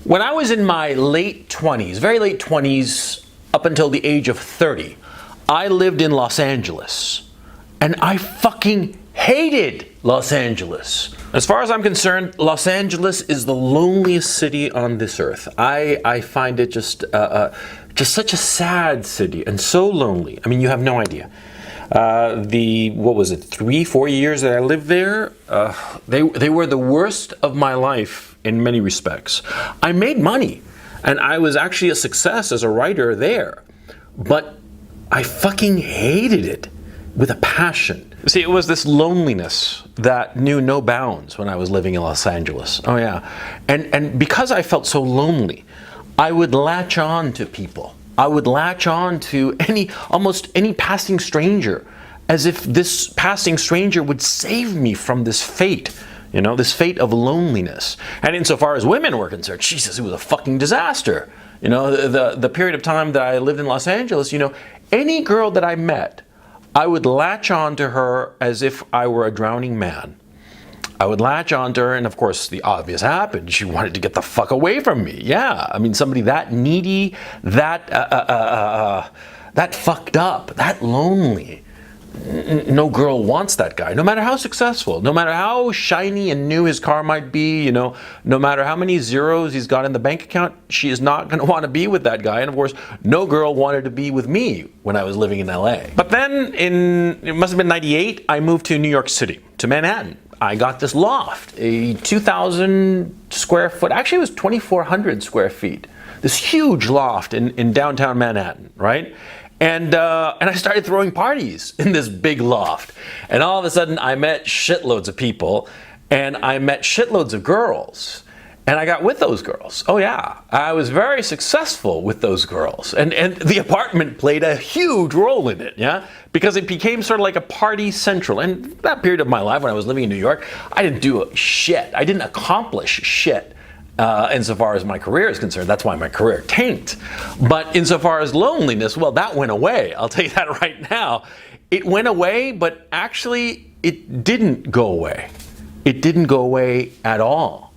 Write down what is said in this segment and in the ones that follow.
When I was in my late 20s, very late 20s, up until the age of 30, I lived in Los Angeles. And I fucking hated Los Angeles. As far as I'm concerned, Los Angeles is the loneliest city on this earth. I find it just such a sad city and so lonely. I mean, you have no idea. What was it, 3-4 years that I lived there, they were the worst of my life in many respects. I made money, and I was actually a success as a writer there, but I fucking hated it with a passion. See, it was this loneliness that knew no bounds when I was living in Los Angeles. Oh yeah, and because I felt so lonely, I would latch on to people. I would latch on to almost any passing stranger, as if this passing stranger would save me from this fate, this fate of loneliness. And insofar as women were concerned, Jesus, it was a fucking disaster. The period of time that I lived in Los Angeles, any girl that I met, I would latch on to her as if I were a drowning man. I would latch onto her, and of course the obvious happened. She wanted to get the fuck away from me. Yeah, I mean, somebody that needy, that fucked up, that lonely. No girl wants that guy, no matter how successful, no matter how shiny and new his car might be, no matter how many zeros he's got in the bank account, she is not going to want to be with that guy. And of course, no girl wanted to be with me when I was living in LA. But then it must have been 98, I moved to New York City, to Manhattan. I got this loft, a 2,000 square foot, actually it was 2,400 square feet, this huge loft in downtown Manhattan, right? And I started throwing parties in this big loft. And all of a sudden I met shitloads of people, and I met shitloads of girls. And I got with those girls. Oh yeah, I was very successful with those girls. And the apartment played a huge role in it, yeah? Because it became sort of like a party central. And that period of my life when I was living in New York, I didn't do shit. I didn't accomplish shit. Insofar as my career is concerned. That's why my career tanked. But insofar as loneliness, well, that went away. I'll tell you that right now. It went away, but actually it didn't go away. It didn't go away at all.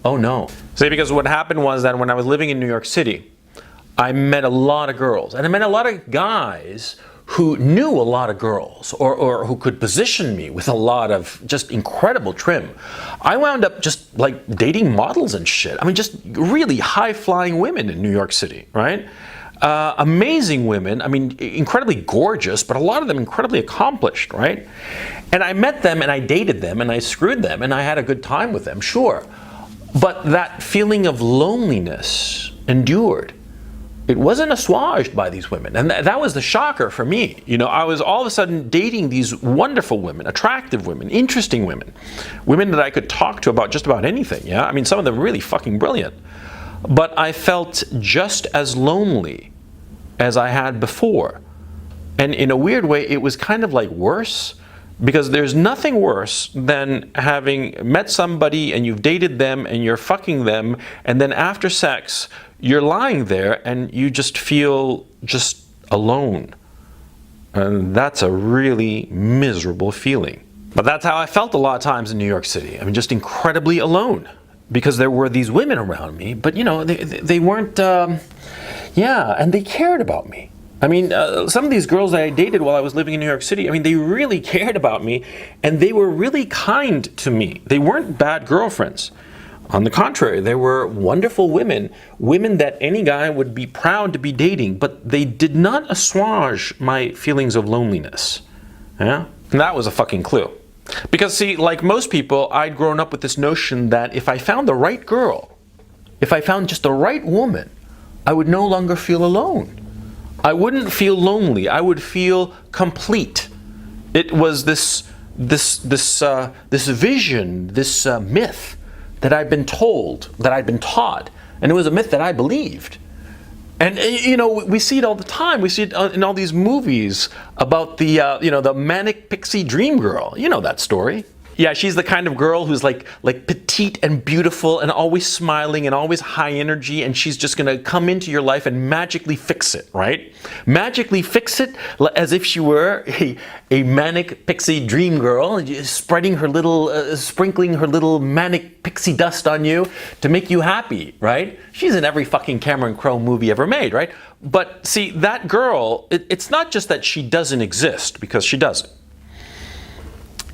Oh no. See, because what happened was that when I was living in New York City, I met a lot of girls, and I met a lot of guys who knew a lot of girls, or who could position me with a lot of just incredible trim. I wound up just like dating models and shit. I mean, just really high-flying women in New York City, right? Amazing women, I mean, incredibly gorgeous, but a lot of them incredibly accomplished, right? And I met them, and I dated them, and I screwed them, and I had a good time with them, sure. But that feeling of loneliness endured. It wasn't assuaged by these women. And that was the shocker for me. I was all of a sudden dating these wonderful women, attractive women, interesting women, women that I could talk to about just about anything, yeah? I mean, some of them really fucking brilliant. But I felt just as lonely as I had before. And in a weird way, it was kind of like worse, because there's nothing worse than having met somebody and you've dated them and you're fucking them, and then after sex, you're lying there and you just feel just alone. And that's a really miserable feeling. But that's how I felt a lot of times in New York City. I mean, just incredibly alone. Because there were these women around me, but they weren't, and they cared about me. I mean, some of these girls that I dated while I was living in New York City, I mean, they really cared about me, and they were really kind to me. They weren't bad girlfriends. On the contrary, they were wonderful women that any guy would be proud to be dating, but they did not assuage my feelings of loneliness. Yeah? And that was a fucking clue. Because see, like most people, I'd grown up with this notion that if I found the right girl, if I found just the right woman, I would no longer feel alone. I wouldn't feel lonely. I would feel complete. It was this vision, this myth that I'd been told, that I'd been taught, and it was a myth that I believed. And we see it all the time. We see it in all these movies about the Manic Pixie dream girl. You know that story. Yeah, she's the kind of girl who's like petite and beautiful and always smiling and always high energy, and she's just gonna come into your life and magically fix it, right? Magically fix it as if she were a manic pixie dream girl, spreading her little, sprinkling her little manic pixie dust on you to make you happy, right? She's in every fucking Cameron Crowe movie ever made, right? But see, that girl, it's not just that she doesn't exist, because she doesn't.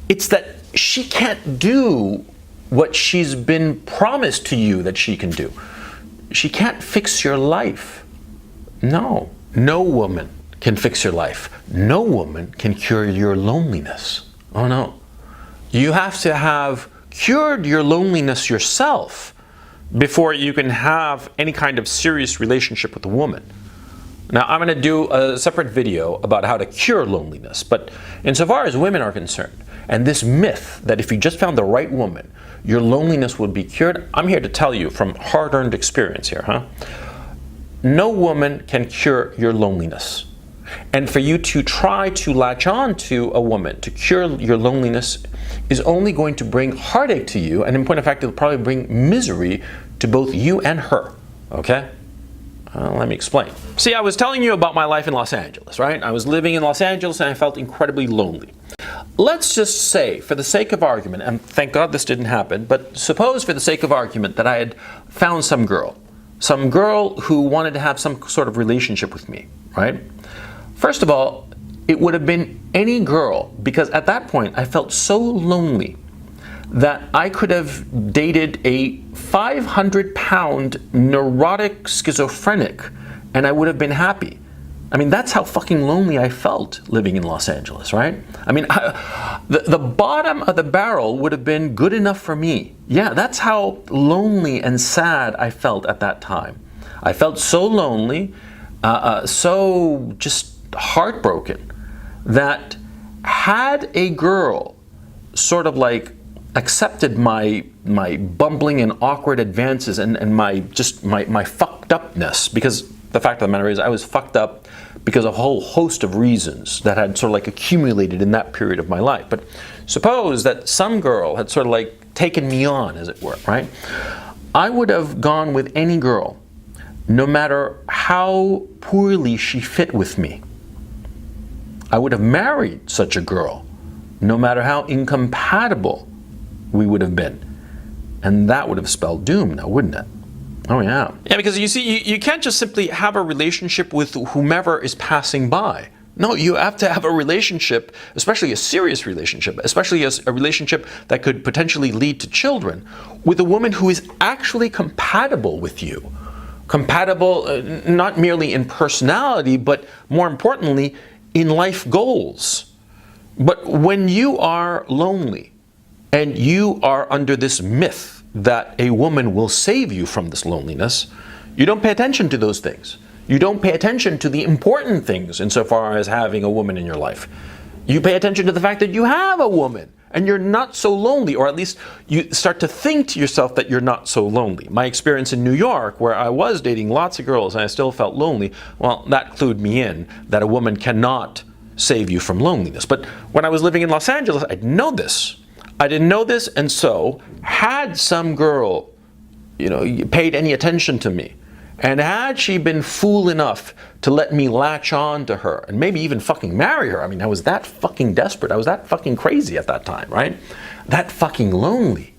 It's that she can't do what she's been promised to you that she can do. She can't fix your life. No. No woman can fix your life. No woman can cure your loneliness. Oh no. You have to have cured your loneliness yourself before you can have any kind of serious relationship with a woman. Now, I'm going to do a separate video about how to cure loneliness, but insofar as women are concerned, and this myth that if you just found the right woman, your loneliness would be cured, I'm here to tell you from hard-earned experience here, no woman can cure your loneliness. And for you to try to latch on to a woman to cure your loneliness is only going to bring heartache to you, and in point of fact, it'll probably bring misery to both you and her, okay? Let me explain. See, I was telling you about my life in Los Angeles, right? I was living in Los Angeles and I felt incredibly lonely. Let's just say, for the sake of argument, and thank God this didn't happen, but suppose for the sake of argument that I had found some girl who wanted to have some sort of relationship with me, right? First of all, it would have been any girl, because at that point I felt so lonely that I could have dated a 500-pound neurotic schizophrenic and I would have been happy. I mean, that's how fucking lonely I felt living in Los Angeles, right? I mean, the bottom of the barrel would have been good enough for me. Yeah, that's how lonely and sad I felt at that time. I felt so lonely, so just heartbroken, that had a girl sort of like accepted my bumbling and awkward advances and my fucked upness, because the fact of the matter is I was fucked up because of a whole host of reasons that had sort of like accumulated in that period of my life. But suppose that some girl had sort of like taken me on, as it were, right? I would have gone with any girl, no matter how poorly she fit with me. I would have married such a girl, no matter how incompatible we would have been. And that would have spelled doom now, wouldn't it? Oh yeah. Yeah, because you see, you can't just simply have a relationship with whomever is passing by. No, you have to have a relationship, especially a serious relationship, especially a relationship that could potentially lead to children, with a woman who is actually compatible with you. Compatible not merely in personality, but more importantly, in life goals. But when you are lonely, and you are under this myth that a woman will save you from this loneliness, you don't pay attention to those things. You don't pay attention to the important things insofar as having a woman in your life. You pay attention to the fact that you have a woman and you're not so lonely, or at least you start to think to yourself that you're not so lonely. My experience in New York, where I was dating lots of girls and I still felt lonely, well, that clued me in that a woman cannot save you from loneliness. But when I was living in Los Angeles, I didn't know this. And so had some girl, paid any attention to me, and had she been fool enough to let me latch on to her and maybe even fucking marry her, I mean, I was that fucking desperate, I was that fucking crazy at that time, right? That fucking lonely.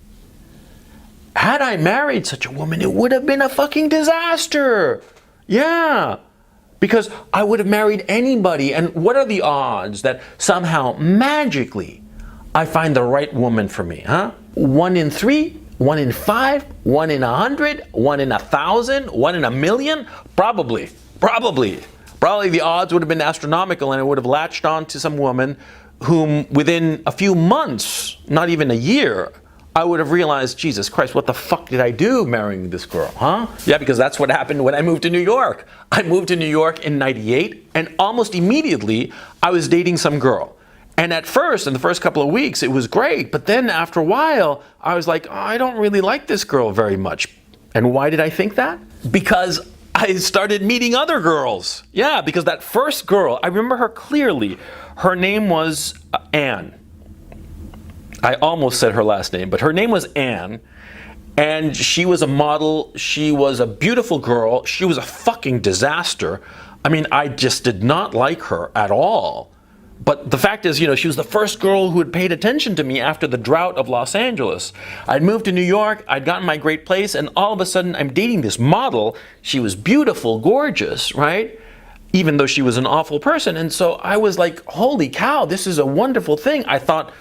Had I married such a woman, it would have been a fucking disaster. Yeah. Because I would have married anybody, and what are the odds that somehow, magically, I find the right woman for me, 1 in 3, 1 in 5, 1 in 100, 1 in 1,000, 1 in 1,000,000? Probably the odds would have been astronomical, and I would have latched on to some woman whom within a few months, not even a year, I would have realized, Jesus Christ, what the fuck did I do marrying this girl, Yeah, because that's what happened when I moved to New York. I moved to New York in '98, and almost immediately I was dating some girl. And at first, in the first couple of weeks, it was great. But then after a while, I was like, I don't really like this girl very much. And why did I think that? Because I started meeting other girls. Yeah, because that first girl, I remember her clearly. Her name was Anne. I almost said her last name, but her name was Anne. And she was a model. She was a beautiful girl. She was a fucking disaster. I mean, I just did not like her at all. But the fact is, she was the first girl who had paid attention to me after the drought of Los Angeles. I'd moved to New York, I'd gotten my great place, and all of a sudden I'm dating this model. She was beautiful, gorgeous, right? Even though she was an awful person. And so I was like, holy cow, this is a wonderful thing. I thought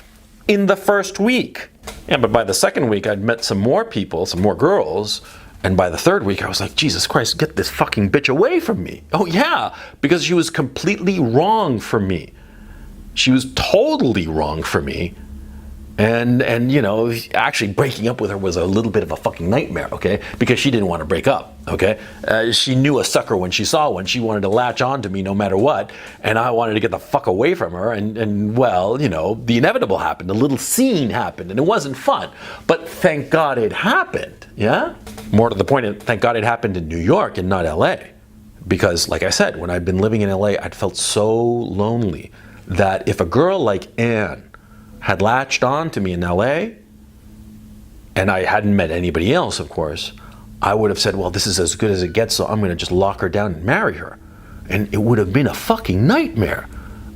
in the first week. Yeah, but by the second week, I'd met some more people, some more girls. And by the third week, I was like, Jesus Christ, get this fucking bitch away from me. Oh yeah, because she was completely wrong for me. She was totally wrong for me. And actually breaking up with her was a little bit of a fucking nightmare, okay? Because she didn't want to break up, okay? She knew a sucker when she saw one. She wanted to latch on to me no matter what. And I wanted to get the fuck away from her. And well, the inevitable happened. A little scene happened. And it wasn't fun. But thank God it happened, yeah? More to the point, thank God it happened in New York and not LA. Because, like I said, when I'd been living in LA, I'd felt so lonely that if a girl like Anne had latched on to me in LA, and I hadn't met anybody else, of course, I would have said, well, this is as good as it gets, so I'm going to just lock her down and marry her. And it would have been a fucking nightmare.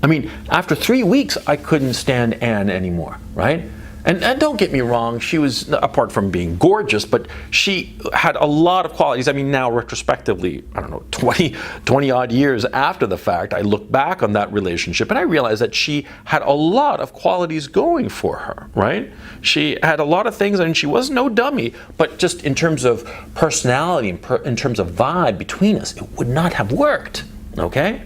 I mean, after 3 weeks, I couldn't stand Anne anymore, right? And don't get me wrong, she was, apart from being gorgeous, but she had a lot of qualities. I mean, now retrospectively, I don't know, 20 odd years after the fact, I look back on that relationship and I realized that she had a lot of qualities going for her, right? She had a lot of things, and she was no dummy, but just in terms of personality, in terms of vibe between us, it would not have worked, okay?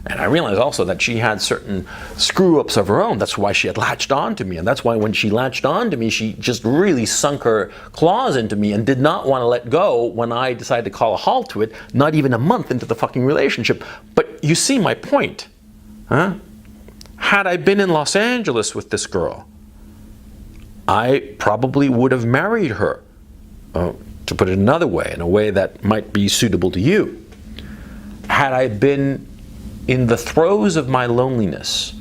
And I realized also that she had certain screw-ups of her own. That's why she had latched on to me. And that's why when she latched on to me, she just really sunk her claws into me and did not want to let go when I decided to call a halt to it, not even a month into the fucking relationship. But you see my point, huh? Had I been in Los Angeles with this girl, I probably would have married her, to put it another way, in a way that might be suitable to you. Had I been in the throes of my loneliness,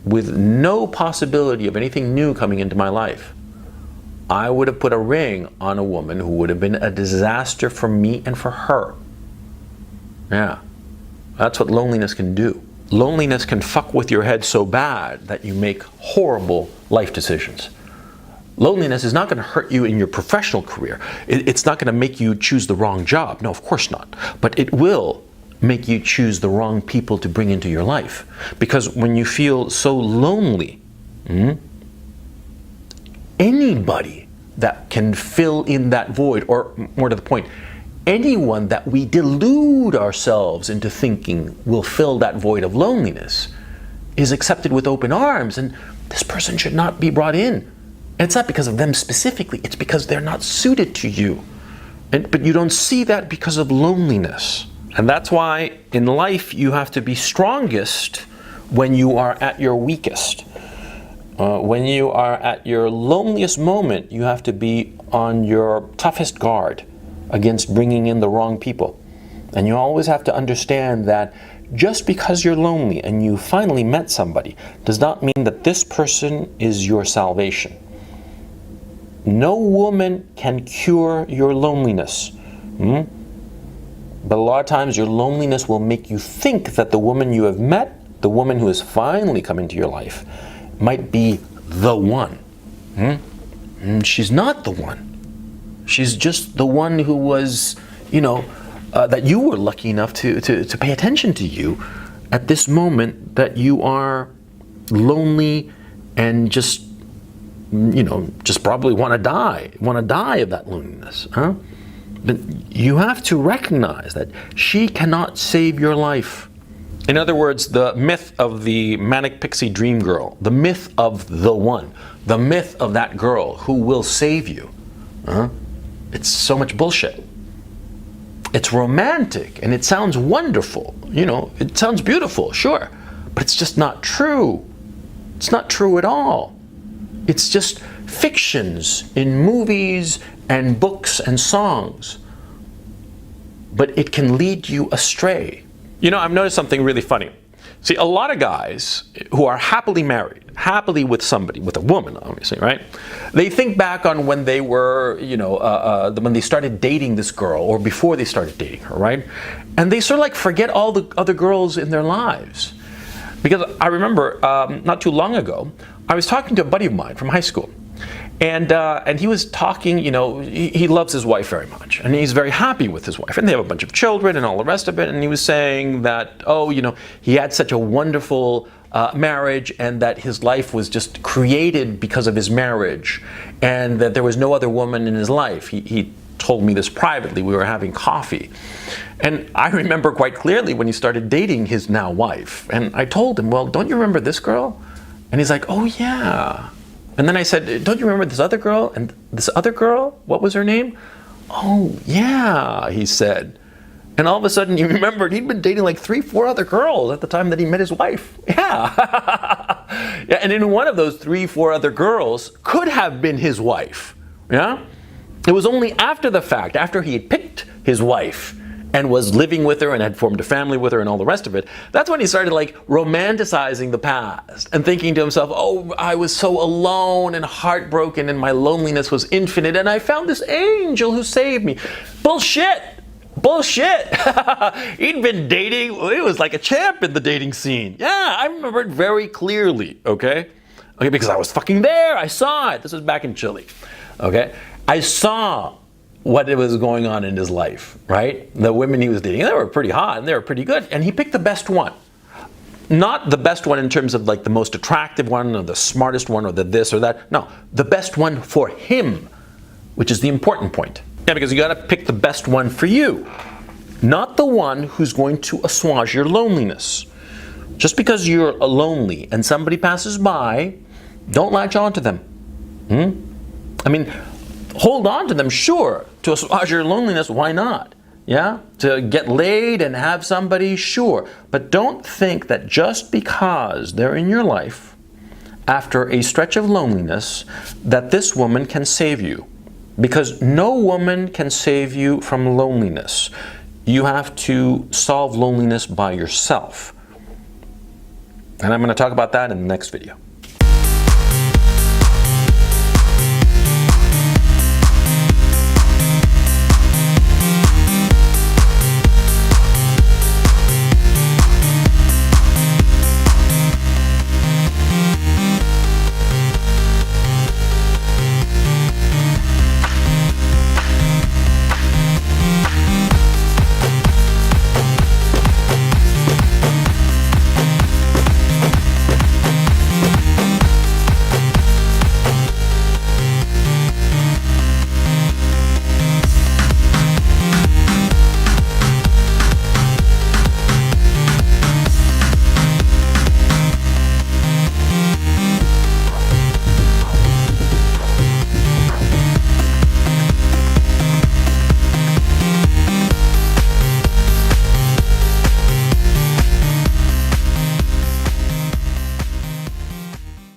with no possibility of anything new coming into my life, I would have put a ring on a woman who would have been a disaster for me and for her. Yeah, that's what loneliness can do. Loneliness can fuck with your head so bad that you make horrible life decisions. Loneliness is not going to hurt you in your professional career. It's not going to make you choose the wrong job. No, of course not. But it will make you choose the wrong people to bring into your life. Because when you feel so lonely, anybody that can fill in that void, or more to the point, anyone that we delude ourselves into thinking will fill that void of loneliness, is accepted with open arms, and this person should not be brought in. And it's not because of them specifically, it's because they're not suited to you. But you don't see that because of loneliness. And that's why in life you have to be strongest when you are at your weakest. When you are at your loneliest moment, you have to be on your toughest guard against bringing in the wrong people. And you always have to understand that just because you're lonely and you finally met somebody does not mean that this person is your salvation. No woman can cure your loneliness. But a lot of times your loneliness will make you think that the woman you have met, the woman who has finally come into your life, might be the one. She's not the one. She's just the one who was, that you were lucky enough to pay attention to you at this moment that you are lonely and just probably want to die of that loneliness, huh? But you have to recognize that she cannot save your life. In other words, the myth of the Manic Pixie dream girl, the myth of the one, the myth of that girl who will save you, it's so much bullshit. It's romantic and it sounds wonderful, it sounds beautiful, sure, but it's just not true. It's not true at all. It's just fictions in movies and books and songs, but it can lead you astray. I've noticed something really funny. See, a lot of guys who are happily married, happily with somebody, with a woman, obviously, right? They think back on when they were, when they started dating this girl, or before they started dating her, right? And they sort of like forget all the other girls in their lives. Because I remember not too long ago, I was talking to a buddy of mine from high school. And he was talking, he loves his wife very much, and he's very happy with his wife, and they have a bunch of children and all the rest of it. And he was saying that, he had such a wonderful marriage, and that his life was just created because of his marriage, and that there was no other woman in his life. He told me this privately. We were having coffee, and I remember quite clearly when he started dating his now wife. And I told him, well, don't you remember this girl? And he's like, oh yeah. And then I said, don't you remember this other girl? And this other girl, what was her name? Oh, yeah, he said. And all of a sudden he remembered he'd been dating like 3-4 other girls at the time that he met his wife. Yeah. Yeah, and in one of those 3-4 other girls could have been his wife. Yeah? It was only after the fact, after he had picked his wife and was living with her and had formed a family with her and all the rest of it, that's when he started like romanticizing the past and thinking to himself, oh, I was so alone and heartbroken and my loneliness was infinite and I found this angel who saved me. Bullshit! Bullshit! He'd been dating, he was like a champ in the dating scene. Yeah, I remember it very clearly, okay? Okay, because I was fucking there, I saw it. This was back in Chile, okay? I saw what was going on in his life, right? The women he was dating, they were pretty hot and they were pretty good, and he picked the best one. Not the best one in terms of like the most attractive one or the smartest one or the this or that. No, the best one for him, which is the important point. Yeah, because you gotta pick the best one for you, not the one who's going to assuage your loneliness. Just because you're lonely and somebody passes by, don't latch on to them. I mean, hold on to them, sure, to assuage your loneliness, why not? Yeah? To get laid and have somebody, sure. But don't think that just because they're in your life, after a stretch of loneliness, that this woman can save you. Because no woman can save you from loneliness. You have to solve loneliness by yourself. And I'm going to talk about that in the next video.